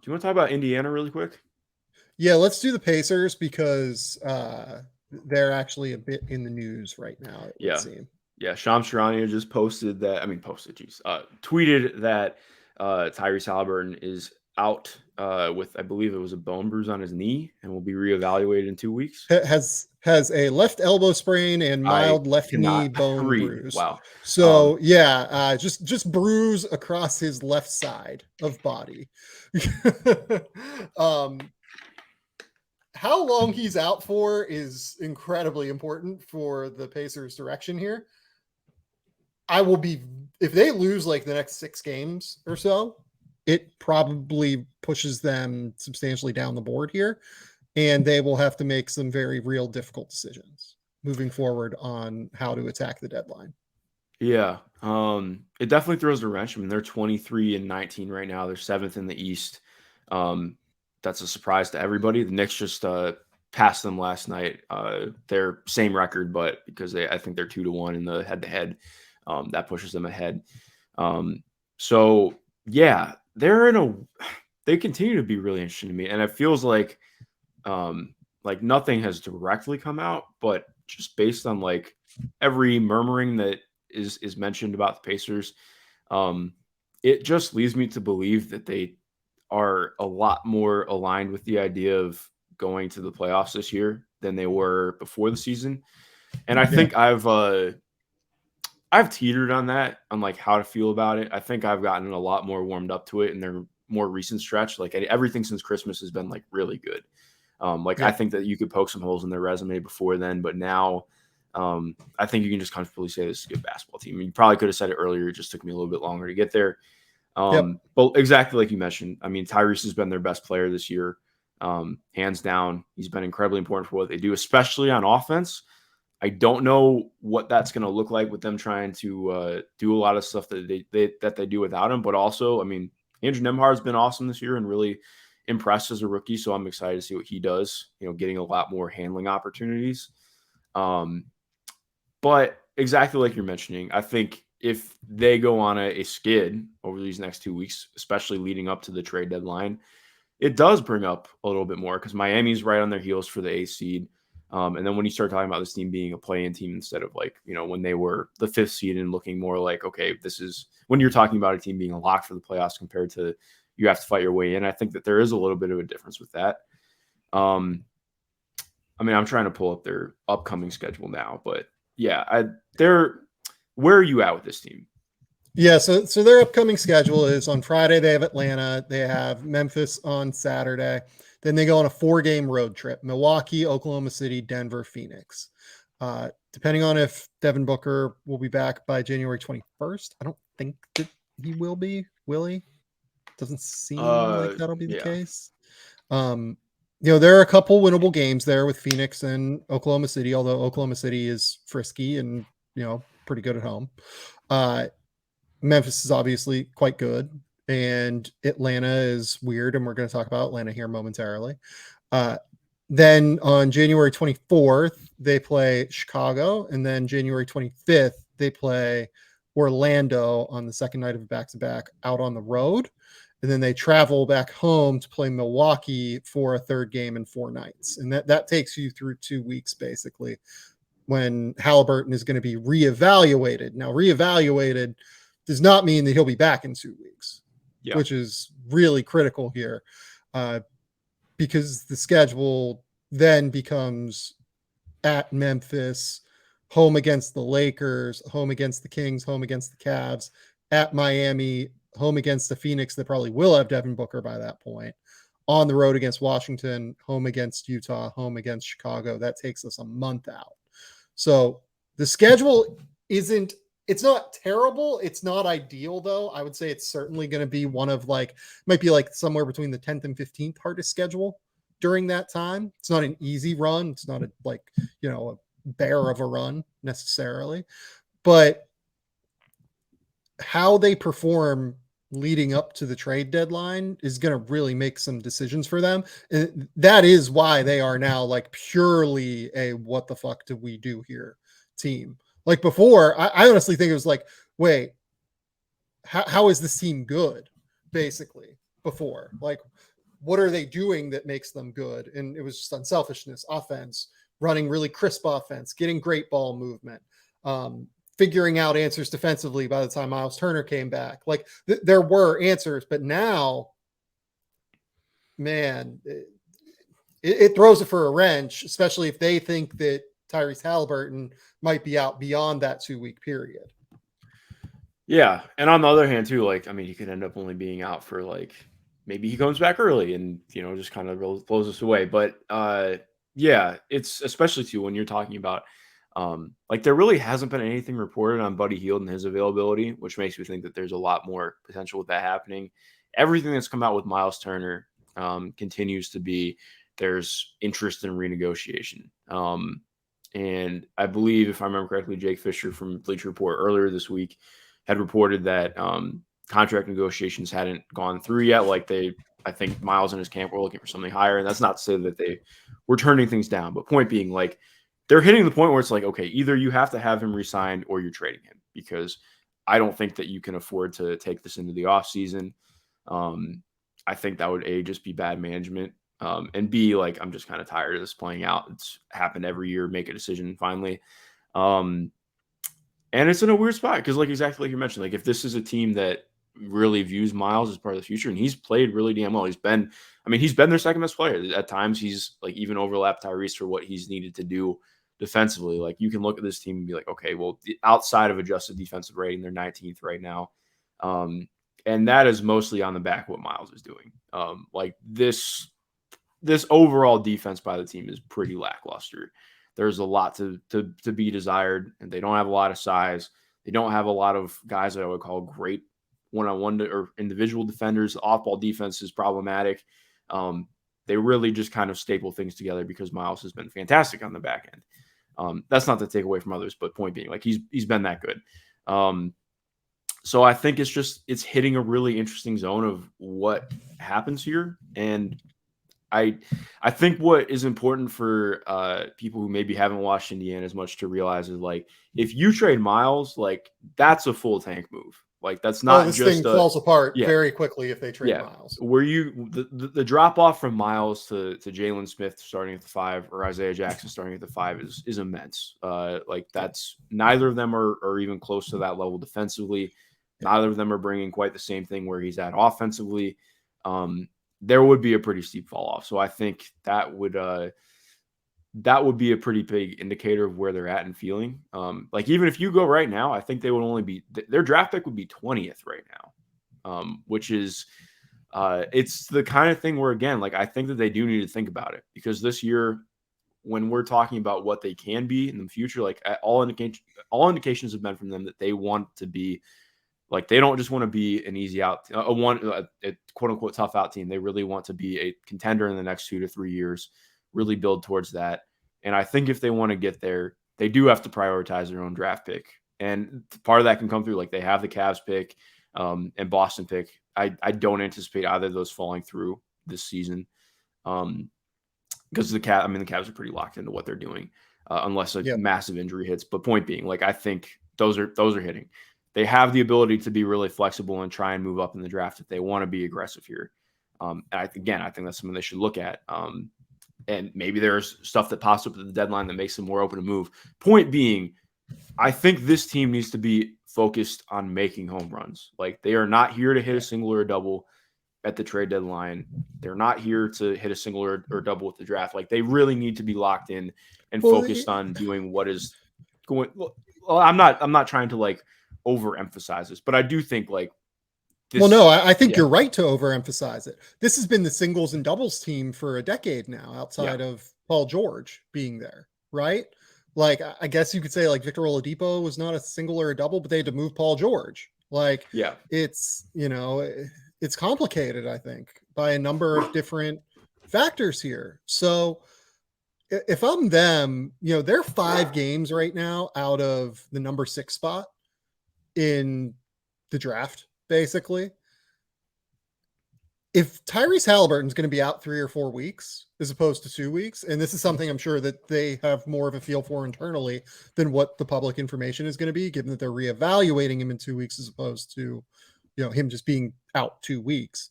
you want to talk about Indiana really quick? Yeah, let's do the Pacers because they're actually a bit in the news right now, it would Yeah. seem. Yeah. Shams Charania just posted that. I mean, posted, geez, tweeted that Tyrese Haliburton is out with, I believe it was a bone bruise on his knee and will be reevaluated in 2 weeks. Has a left elbow sprain and I mild left knee cannot bone read. bruise. Wow. So yeah, just bruise across his left side of body. um, how long he's out for is incredibly important for the Pacers' direction here. I will be if they lose like the next 6 games or so, it probably pushes them substantially down the board here, and they will have to make some very real difficult decisions moving forward on how to attack the deadline. Yeah. It definitely throws a wrench. I mean, they're 23-19 right now. They're seventh in the East. Um, that's a surprise to everybody. The Knicks just passed them last night. They're same record, but because I think they're 2-1 in the head-to-head, that pushes them ahead. So yeah, they continue to be really interesting to me, and it feels like nothing has directly come out, but just based on like every murmuring that is mentioned about the Pacers, um, it just leads me to believe that they are a lot more aligned with the idea of going to the playoffs this year than they were before the season. And I Yeah. think I've teetered on that, on like how to feel about it. I think I've gotten a lot more warmed up to it in their more recent stretch. Like everything since Christmas has been like really good. Like I Yeah. think that you could poke some holes in their resume before then, but now I think you can just comfortably say this is a good basketball team. You probably could have said it earlier. It just took me a little bit longer to get there. Yep. But exactly like you mentioned, I mean, Tyrese has been their best player this year, hands down. He's been incredibly important for what they do, especially on offense. I don't know what that's going to look like with them trying to do a lot of stuff that they do without him. But also, I mean, Andrew Nembhard has been awesome this year and really impressed as a rookie. So I'm excited to see what he does. You know, getting a lot more handling opportunities. Um, but exactly like you're mentioning, I think if they go on a skid over these next 2 weeks, especially leading up to the trade deadline, it does bring up a little bit more because Miami's right on their heels for the eighth seed. And then when you start talking about this team being a play-in team instead of like, you know, when they were the fifth seed and looking more like, okay, this is when you're talking about a team being a lock for the playoffs compared to you have to fight your way in. I think that there is a little bit of a difference with that. Um, I mean, I'm trying to pull up their upcoming schedule now, but yeah, they're where are you at with this team? Yeah, so their upcoming schedule is on Friday they have Atlanta, they have Memphis on Saturday, then they go on a 4-game road trip: Milwaukee, Oklahoma City, Denver, Phoenix. Depending on if Devin Booker will be back by January 21st, I don't think that he will be. Will he? Doesn't seem like that'll be the Yeah, case. There are a couple winnable games there with Phoenix and Oklahoma City, although Oklahoma City is frisky and pretty good at home. Memphis is obviously quite good, and Atlanta is weird, and we're going to talk about Atlanta here momentarily. Then on January 24th, they play Chicago, and then January 25th, they play Orlando on the second night of a back-to-back out on the road. And then they travel back home to play Milwaukee for a third game in 4 nights. And that takes you through 2 weeks, basically, when Haliburton is going to be reevaluated. Now, reevaluated does not mean that he'll be back in 2 weeks, yeah, which is really critical here, because the schedule then becomes at Memphis, home against the Lakers, home against the Kings, home against the Cavs, at Miami, home against the Phoenix that probably will have Devin Booker by that point, on the road against Washington, home against Utah, home against Chicago. That takes us a month out. So the schedule it's not terrible. It's not ideal, though. I would say it's certainly going to be one of might be like somewhere between the 10th and 15th hardest schedule during that time. It's not an easy run. It's not a bear of a run necessarily, but how they perform leading up to the trade deadline is going to really make some decisions for them. And that is why they are now like purely a what the fuck do we do here team. Like before, I honestly think it was like, wait, how is this team good? Basically, before, like, what are they doing that makes them good? And it was just unselfishness, offense, running really crisp offense, getting great ball movement, figuring out answers defensively by the time Miles Turner came back. Like there were answers, but now, man, it throws it for a wrench, especially if they think that Tyrese Haliburton might be out beyond that 2-week period. Yeah. And on the other hand, too, like, I mean, he could end up only being out for like, maybe he comes back early and, just kind of blows us away. But yeah, it's especially too when you're talking about, like, there really hasn't been anything reported on Buddy Hield and his availability, which makes me think that there's a lot more potential with that happening. Everything that's come out with Miles Turner continues to be there's interest in renegotiation. And I believe, if I remember correctly, Jake Fisher from Bleacher Report earlier this week had reported that contract negotiations hadn't gone through yet. Like I think Miles and his camp were looking for something higher. And that's not to say that they were turning things down. But point being, like, they're hitting the point where it's like, okay, either you have to have him re-signed or you're trading him, because I don't think that you can afford to take this into the offseason. I think that would, A, just be bad management. And B, like, I'm just kind of tired of this playing out. It's happened every year, make a decision finally. And it's in a weird spot because, like, exactly like you mentioned, like, if this is a team that really views Miles as part of the future, and he's played really damn well. He's been their second best player. At times he's like even overlapped Tyrese for what he's needed to do defensively. Like, you can look at this team and be like, okay, well, outside of adjusted defensive rating, they're 19th right now. And that is mostly on the back of what Miles is doing. Like, this overall defense by the team is pretty lackluster. There's a lot to be desired, and they don't have a lot of size. They don't have a lot of guys that I would call great one-on-one or individual defenders. Off-ball defense is problematic. They really just kind of staple things together because Miles has been fantastic on the back end. That's not to take away from others, but point being, like, he's been that good. So I think it's hitting a really interesting zone of what happens here. And I think what is important for people who maybe haven't watched Indiana as much to realize is, like, if you trade Miles, like, that's a full tank move. Like, that's not this just thing falls apart yeah, very quickly if they trade yeah. Miles. Where the drop off from Miles to Jalen Smith starting at the 5 or Isaiah Jackson starting at the 5 is immense. Like, that's neither of them are even close to that level defensively. Neither of them are bringing quite the same thing where he's at offensively. There would be a pretty steep fall off. So I think that would be a pretty big indicator of where they're at and feeling. Like, even if you go right now, I think they would only be their draft pick would be 20th right now, which is it's the kind of thing where, again, like, I think that they do need to think about it, because this year, when we're talking about what they can be in the future, like, all indications have been from them that they want to be. Like, they don't just want to be an easy out, a quote unquote tough out team. They really want to be a contender in the next 2 to 3 years, really build towards that. And I think if they want to get there, they do have to prioritize their own draft pick. And part of that can come through, like, they have the Cavs pick and Boston pick. I don't anticipate either of those falling through this season, because the Cavs are pretty locked into what they're doing, unless a massive injury hits. But point being, like, I think those are hitting. They have the ability to be really flexible and try and move up in the draft if they want to be aggressive here. And I think that's something they should look at. And maybe there's stuff that pops up at the deadline that makes them more open to move. Point being, I think this team needs to be focused on making home runs. Like, they are not here to hit a single or a double at the trade deadline. They're not here to hit a single or double with the draft. Like, they really need to be locked in and focused on doing what is going. Well, I'm not trying to, like, overemphasize this, but I do think, like, this, I think you're right to overemphasize it. This has been the singles and doubles team for a decade now, outside of Paul George being there, right? Like, I guess you could say, like, Victor Oladipo was not a single or a double, but they had to move Paul George. Like, it's, it's complicated, I think, by a number of different factors here. So if I'm them, they're 5 games right now out of the number 6 spot in the draft, basically. If Tyrese Haliburton is going to be out 3 or 4 weeks as opposed to 2 weeks, and this is something I'm sure that they have more of a feel for internally than what the public information is going to be, given that they're reevaluating him in 2 weeks as opposed to, him just being out 2 weeks.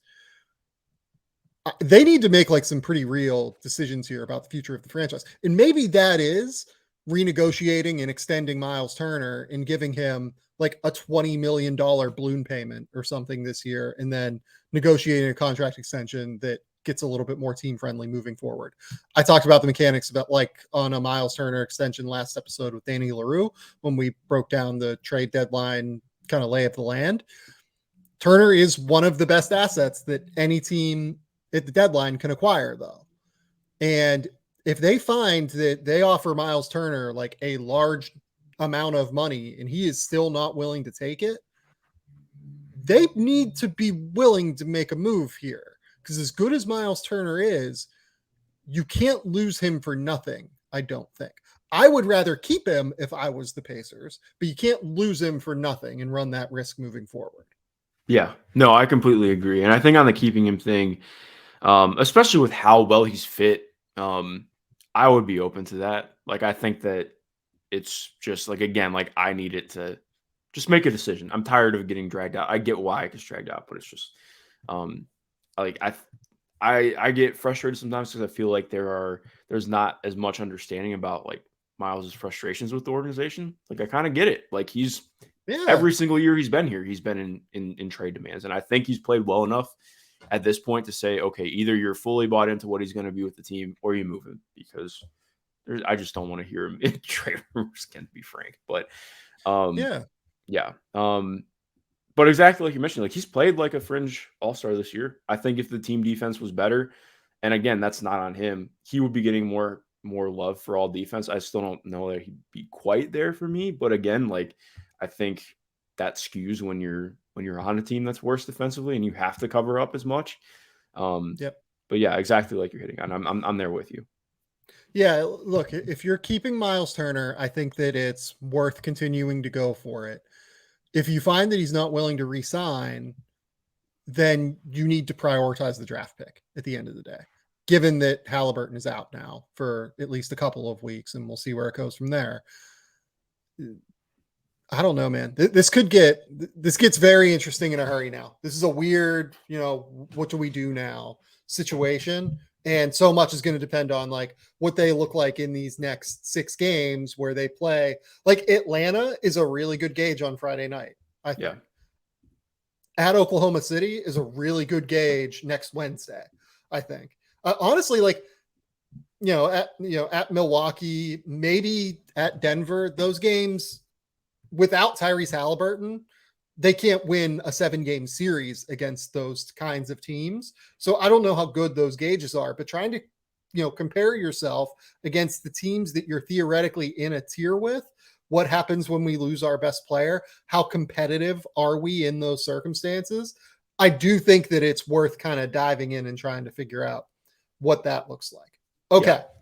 they need to make like some pretty real decisions here about the future of the franchise. And maybe that is renegotiating and extending Miles Turner and giving him like a $20 million balloon payment or something this year, and then negotiating a contract extension that gets a little bit more team friendly moving forward. I talked about the mechanics about like on a Miles Turner extension last episode with Danny LaRue when we broke down the trade deadline kind of lay of the land. Turner is one of the best assets that any team at the deadline can acquire, though. And if they find that they offer Miles Turner like a large amount of money and he is still not willing to take it, they need to be willing to make a move here. Because as good as Miles Turner is, you can't lose him for nothing, I don't think. I would rather keep him if I was the Pacers, but you can't lose him for nothing and run that risk moving forward. Yeah, no, I completely agree. And I think on the keeping him thing, especially with how well he's fit, I would be open to that. Like, I think that it's just like, again, like I need it to just make a decision. I'm tired of getting dragged out. I get why it gets dragged out, but it's just, like I get frustrated sometimes because I feel like there's not as much understanding about like Miles's frustrations with the organization. Like I kind of get it. Like every single year he's been here, he's been in trade demands, and I think he's played well enough at this point to say, okay, either you're fully bought into what he's going to be with the team, or you move him, because I just don't want to hear him in trade rumors, to be frank. But yeah. But exactly like you mentioned, like he's played like a fringe all-star this year. I think if the team defense was better, and again, that's not on him, he would be getting more love for all defense. I still don't know that he'd be quite there for me, but again, like I think that skews when you're on a team that's worse defensively and you have to cover up as much. But yeah, exactly like you're hitting on. I'm there with you. Yeah, look, if you're keeping Miles Turner, I think that it's worth continuing to go for it. If you find that he's not willing to re-sign, then you need to prioritize the draft pick at the end of the day, given that Haliburton is out now for at least a couple of weeks, and we'll see where it goes from there. I don't know, man. This gets very interesting in a hurry now. This is a weird, what do we do now situation. And so much is going to depend on like what they look like in these next 6 games where they play. Like Atlanta is a really good gauge on Friday night, I think. Yeah. At Oklahoma City is a really good gauge next Wednesday, I think. Honestly, like, at Milwaukee, maybe at Denver, those games without Tyrese Haliburton, they can't win a 7-game series against those kinds of teams. So I don't know how good those gauges are, but trying to, compare yourself against the teams that you're theoretically in a tier with, what happens when we lose our best player? How competitive are we in those circumstances? I do think that it's worth kind of diving in and trying to figure out what that looks like. Okay. Yeah.